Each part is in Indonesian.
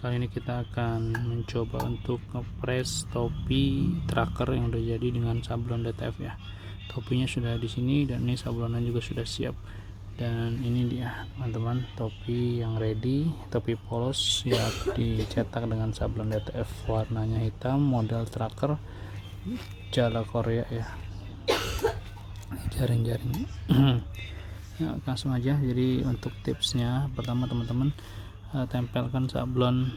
kali ini kita akan mencoba untuk ngepres topi tracker yang udah jadi dengan sablon DTF ya. Topinya sudah di sini dan ini sablonnya juga sudah siap. Dan ini dia teman-teman, topi yang ready, topi polos yang dicetak dengan sablon DTF, warnanya hitam, model tracker jala Korea ya, jaring-jaring. Ya, langsung aja. Jadi untuk tipsnya, pertama teman-teman tempelkan sablon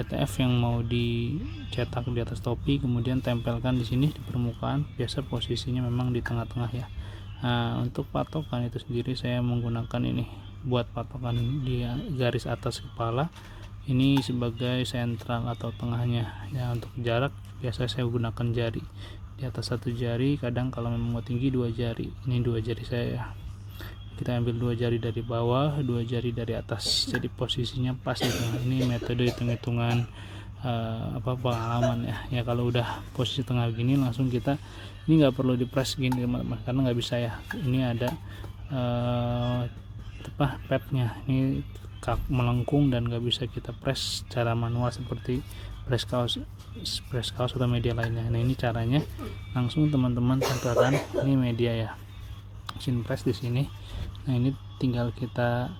DTF yang mau dicetak di atas topi, kemudian tempelkan di sini di permukaan. Biasa posisinya memang di tengah-tengah ya. Nah, untuk patokan itu sendiri saya menggunakan ini buat patokan di garis atas kepala, ini sebagai sentral atau tengahnya ya. Untuk jarak biasa saya gunakan jari di atas satu jari, kadang kalau memang mau tinggi dua jari. Ini dua jari saya, kita ambil dua jari dari bawah, dua jari dari atas, jadi posisinya pas gitu. Ini metode hitung-hitungan pengalaman ya. Kalau udah posisi tengah gini, langsung kita ini nggak perlu dipres gini teman-teman, karena nggak bisa ya. Ini ada padnya, ini melengkung dan nggak bisa kita press secara manual seperti press kaos atau media lainnya. Nah, ini caranya langsung teman-teman tempelkan ini media ya, mesin press di sini. Nah, ini tinggal kita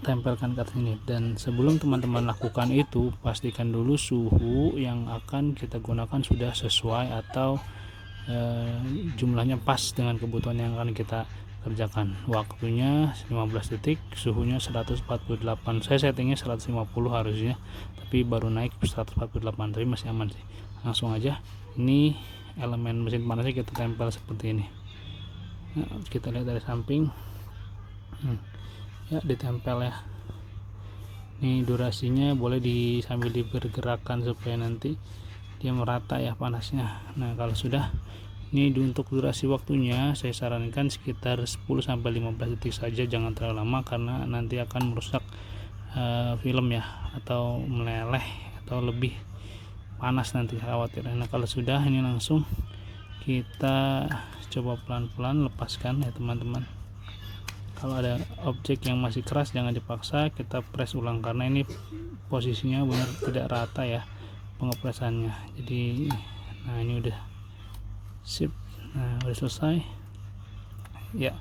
tempelkan ke atas ini. Dan sebelum teman-teman lakukan itu, pastikan dulu suhu yang akan kita gunakan sudah sesuai atau jumlahnya pas dengan kebutuhan yang akan kita kerjakan. Waktunya 15 detik, suhunya 148. Saya settingnya 150 harusnya, tapi baru naik 148, tapi masih aman sih. Langsung aja, ini elemen mesin panasnya kita tempel seperti ini. Nah, kita lihat dari samping ya, ditempel ya. Ini durasinya boleh sambil dipergerakan supaya nanti dia merata ya panasnya. Nah, kalau sudah, ini untuk durasi waktunya saya sarankan sekitar 10-15 detik saja, jangan terlalu lama karena nanti akan merusak film ya, atau meleleh atau lebih panas nanti, khawatir. Nah, kalau sudah, ini langsung kita coba pelan-pelan lepaskan ya teman-teman. Kalau ada objek yang masih keras jangan dipaksa, kita press ulang karena ini posisinya benar tidak rata ya pengepresannya. Jadi nah, ini udah sip. Nah, udah selesai ya,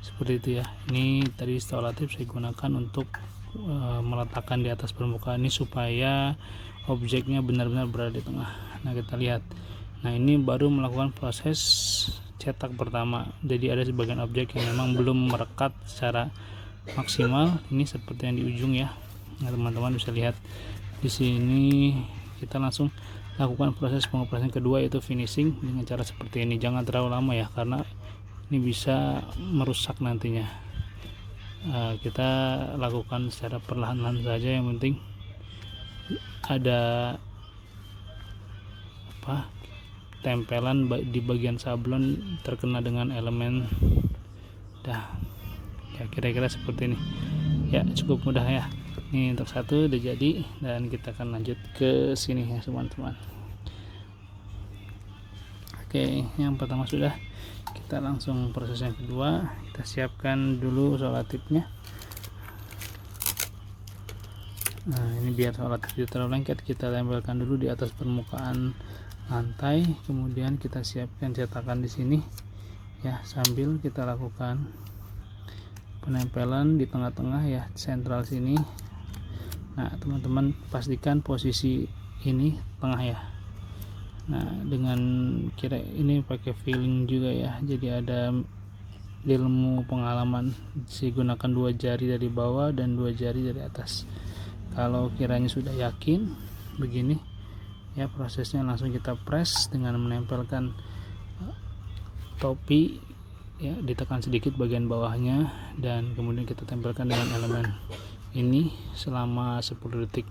seperti itu ya. Ini tadi instalatif saya gunakan untuk meletakkan di atas permukaan ini supaya objeknya benar-benar berada di tengah. Nah, kita lihat. Nah, ini baru melakukan proses cetak pertama. Jadi ada sebagian objek yang memang belum merekat secara maksimal. Ini seperti yang di ujung ya. Nah, teman-teman bisa lihat di sini. Kita langsung lakukan proses pengepresan kedua, yaitu finishing dengan cara seperti ini. Jangan terlalu lama ya, karena ini bisa merusak nantinya. Kita lakukan secara perlahan-lahan saja. Yang penting ada tempelan di bagian sablon terkena dengan elemen. Dah ya, kira-kira seperti ini ya, cukup mudah ya. Ini untuk satu udah jadi, dan kita akan lanjut ke sini ya teman-teman. Oke, yang pertama sudah, kita langsung proses yang kedua. Kita siapkan dulu solatifnya. Nah, ini biar solatif tidak terlalu lengket, kita tempelkan dulu di atas permukaan lantai, kemudian kita siapkan cetakan di sini ya, sambil kita lakukan penempelan di tengah-tengah ya, sentral sini. Nah, teman-teman pastikan posisi ini tengah ya. Nah, dengan kira ini pakai feeling juga ya, jadi ada ilmu pengalaman. Saya gunakan dua jari dari bawah dan dua jari dari atas. Kalau kiranya sudah yakin begini ya, prosesnya langsung kita press dengan menempelkan topi ya, ditekan sedikit bagian bawahnya, dan kemudian kita tempelkan dengan elemen ini selama 10 detik.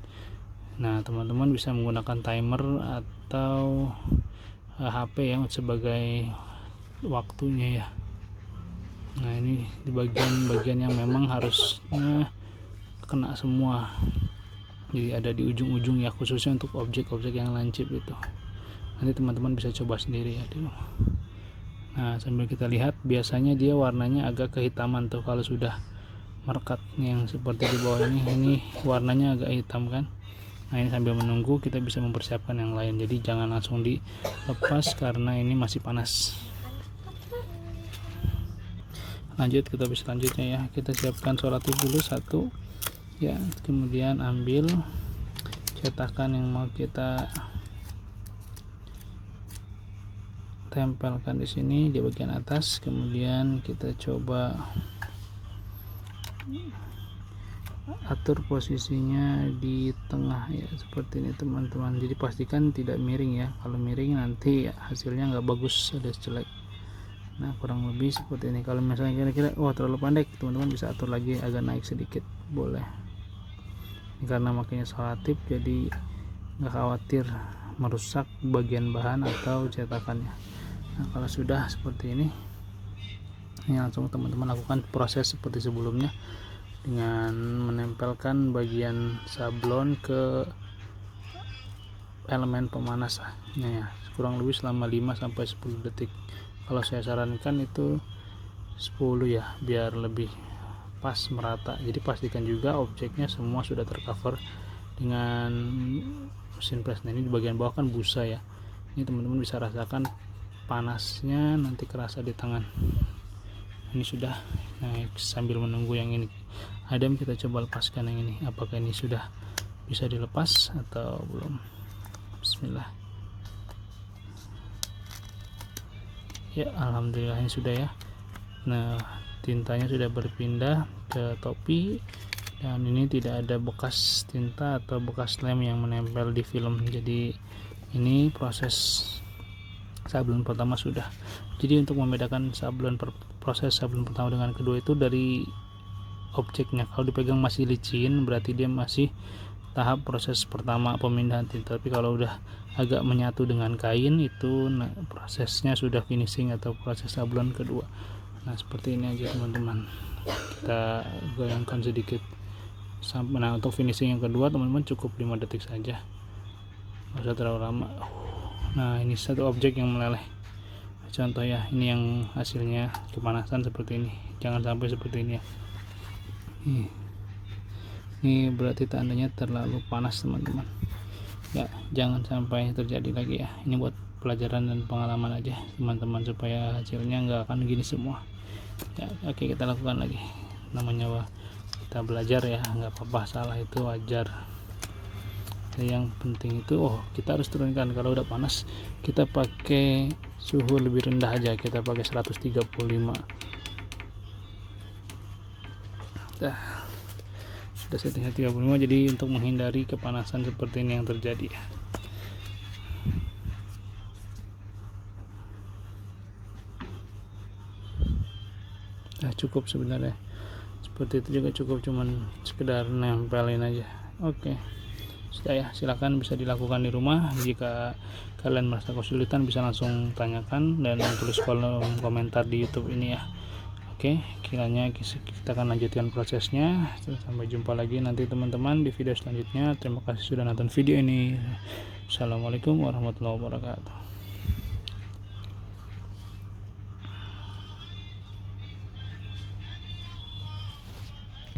Nah, teman-teman bisa menggunakan timer atau HP yang sebagai waktunya ya. Nah, ini di bagian-bagian yang memang harusnya kena semua, jadi ada di ujung-ujung ya, khususnya untuk objek-objek yang lancip itu. Nanti teman-teman bisa coba sendiri ya. Nah, sambil kita lihat, biasanya dia warnanya agak kehitaman tuh kalau sudah merekat yang seperti di bawah ini warnanya agak hitam kan. Nah ini sambil menunggu kita bisa mempersiapkan yang lain, jadi jangan langsung dilepas karena ini masih panas. Lanjut, kita bisa selanjutnya ya, kita siapkan selotip dulu satu ya, kemudian ambil cetakan yang mau kita tempelkan di sini di bagian atas, kemudian kita coba atur posisinya di tengah ya, seperti ini teman-teman. Jadi pastikan tidak miring ya, kalau miring nanti ya, hasilnya nggak bagus, ada jelek. Nah kurang lebih seperti ini. Kalau misalnya kira-kira wah terlalu pendek, teman-teman bisa atur lagi agak naik sedikit, boleh. Ini karena makanya selotip jadi nggak khawatir merusak bagian bahan atau cetakannya. Nah kalau sudah seperti ini langsung teman-teman lakukan proses seperti sebelumnya dengan menempelkan bagian sablon ke elemen pemanas ya, kurang lebih selama 5-10 detik. Kalau saya sarankan itu 10 ya, biar lebih pas merata. Jadi pastikan juga objeknya semua sudah tercover dengan mesin press. Nah ini di bagian bawah kan busa ya, ini teman-teman bisa rasakan panasnya nanti kerasa di tangan. Ini sudah. Nah sambil menunggu yang ini adem, kita coba lepaskan yang ini, apakah ini sudah bisa dilepas atau belum. Bismillah. Ya alhamdulillah ini sudah ya. Nah tintanya sudah berpindah ke topi dan ini tidak ada bekas tinta atau bekas lem yang menempel di film. Jadi ini proses sablon pertama sudah. Jadi untuk membedakan proses sablon pertama dengan kedua itu dari objeknya. Kalau dipegang masih licin berarti dia masih tahap proses pertama pemindahan tinta, tapi kalau udah agak menyatu dengan kain itu prosesnya sudah finishing atau proses sablon kedua. Nah seperti ini aja teman-teman, kita goyangkan sedikit sampai. Nah untuk finishing yang kedua teman-teman cukup 5 detik saja, nggak usah terlalu lama. Nah ini satu objek yang meleleh, contoh ya, ini yang hasilnya kepanasan seperti ini, jangan sampai seperti ini ya. Ini berarti tandanya terlalu panas teman-teman ya, jangan sampai terjadi lagi ya. Ini buat pelajaran dan pengalaman aja teman-teman, supaya hasilnya nggak akan gini semua ya. Oke kita lakukan lagi, namanya kita belajar ya, nggak apa-apa, salah itu wajar. Yang penting itu kita harus turunkan. Kalau udah panas kita pakai suhu lebih rendah aja, kita pakai 135. Sudah settingnya 35, jadi untuk menghindari kepanasan seperti ini yang terjadi. Nah cukup sebenarnya seperti itu juga cukup, cuman sekedar nempelin aja. Oke sudah ya, silakan bisa dilakukan di rumah. Jika kalian merasa kesulitan bisa langsung tanyakan dan tulis kolom komentar di YouTube ini ya. Oke, kiranya kita akan lanjutkan prosesnya. Sampai jumpa lagi nanti teman-teman di video selanjutnya. Terima kasih sudah nonton video ini. Assalamualaikum warahmatullahi wabarakatuh.